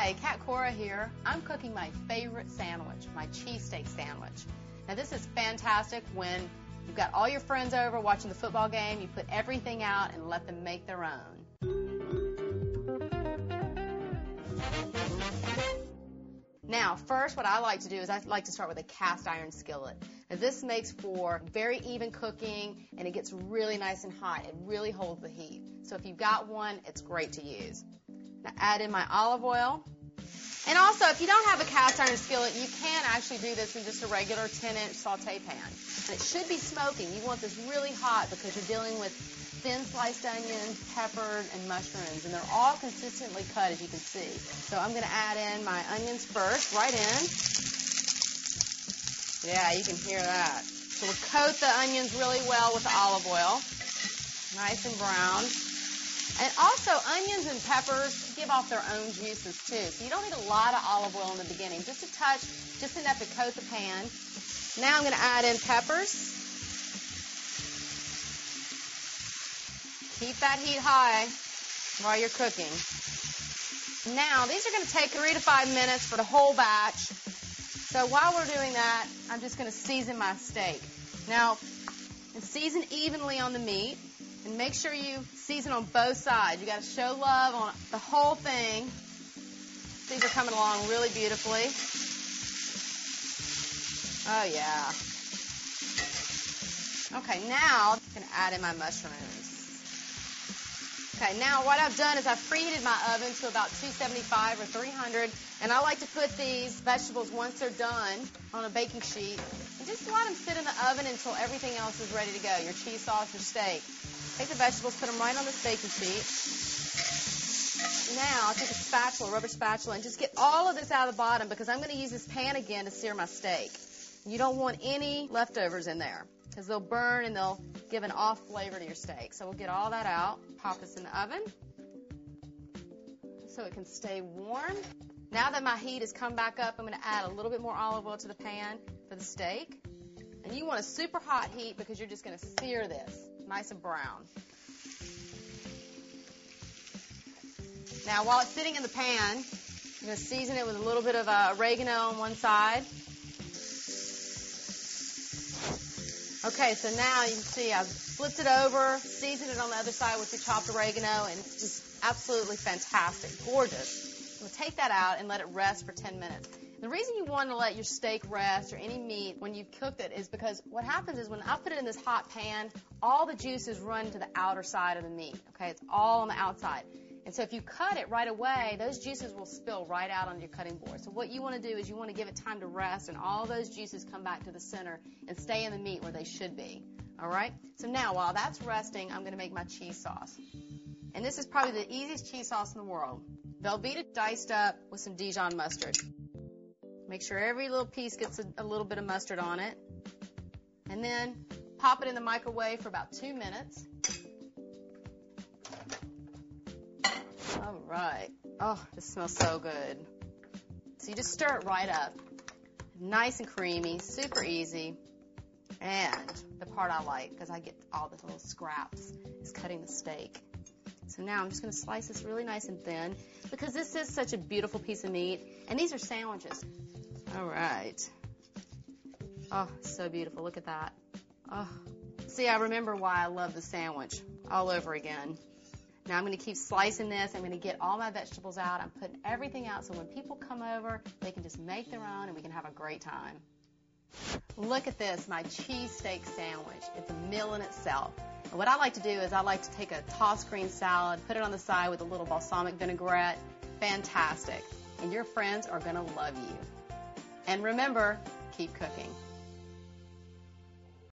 Hi, Kat Cora here. I'm cooking my favorite sandwich, my cheesesteak sandwich. Now this is fantastic when you've got all your friends over watching the football game, you put everything out and let them make their own. Now, first what I like to do is I like to start with a cast iron skillet. Now this makes for very even cooking and it gets really nice and hot. It really holds the heat. So if you've got one, it's great to use. Now add in my olive oil. And also, if you don't have a cast iron skillet, you can actually do this in just a regular 10-inch saute pan. And it should be smoking. You want this really hot because you're dealing with thin sliced onions, peppers, and mushrooms. And they're all consistently cut, as you can see. So I'm going to add in my onions first, right in. Yeah, you can hear that. So we'll coat the onions really well with the olive oil. Nice and brown. And also, onions and peppers give off their own juices, too. So you don't need a lot of olive oil in the beginning. Just a touch, just enough to coat the pan. Now I'm going to add in peppers. Keep that heat high while you're cooking. Now, these are going to take 3 to 5 minutes for the whole batch. So while we're doing that, I'm just going to season my steak. Now, season evenly on the meat. And make sure you season on both sides. You got to show love on the whole thing. These are coming along really beautifully. Oh, yeah. Okay, now I'm going to add in my mushrooms. Okay, now what I've done is I've preheated my oven to about 275 or 300, and I like to put these vegetables, once they're done, on a baking sheet, and just let them sit in the oven until everything else is ready to go, your cheese sauce, your steak. Take the vegetables, put them right on this baking sheet. Now, I'll take a spatula, a rubber spatula, and just get all of this out of the bottom because I'm going to use this pan again to sear my steak. You don't want any leftovers in there because they'll burn and they'll give an off flavor to your steak. So we'll get all that out, pop this in the oven so it can stay warm. Now that my heat has come back up, I'm going to add a little bit more olive oil to the pan for the steak. And you want a super hot heat because you're just going to sear this. Nice and brown. Now, while it's sitting in the pan, I'm going to season it with a little bit of oregano on one side. Okay, so now you can see I've flipped it over, seasoned it on the other side with the chopped oregano, and it's just absolutely fantastic, gorgeous. I'm going to take that out and let it rest for 10 minutes. The reason you want to let your steak rest or any meat when you've cooked it is because what happens is when I put it in this hot pan, all the juices run to the outer side of the meat. Okay, it's all on the outside. And so if you cut it right away, those juices will spill right out on your cutting board. So what you want to do is you want to give it time to rest and all those juices come back to the center and stay in the meat where they should be. All right? So now while that's resting, I'm going to make my cheese sauce. And this is probably the easiest cheese sauce in the world. Velveeta diced up with some Dijon mustard. Make sure every little piece gets a little bit of mustard on it. And then pop it in the microwave for about 2 minutes. All right. Oh, this smells so good. So you just stir it right up. Nice and creamy, super easy. And the part I like, because I get all the little scraps, is cutting the steak. So now I'm just going to slice this really nice and thin because this is such a beautiful piece of meat. And these are sandwiches. All right. Oh, so beautiful. Look at that. Oh. See, I remember why I love the sandwich all over again. Now I'm going to keep slicing this. I'm going to get all my vegetables out. I'm putting everything out so when people come over, they can just make their own and we can have a great time. Look at this, my cheesesteak sandwich. It's a meal in itself. And what I like to do is I like to take a tossed green salad, put it on the side with a little balsamic vinaigrette. Fantastic. And your friends are going to love you. And remember, keep cooking.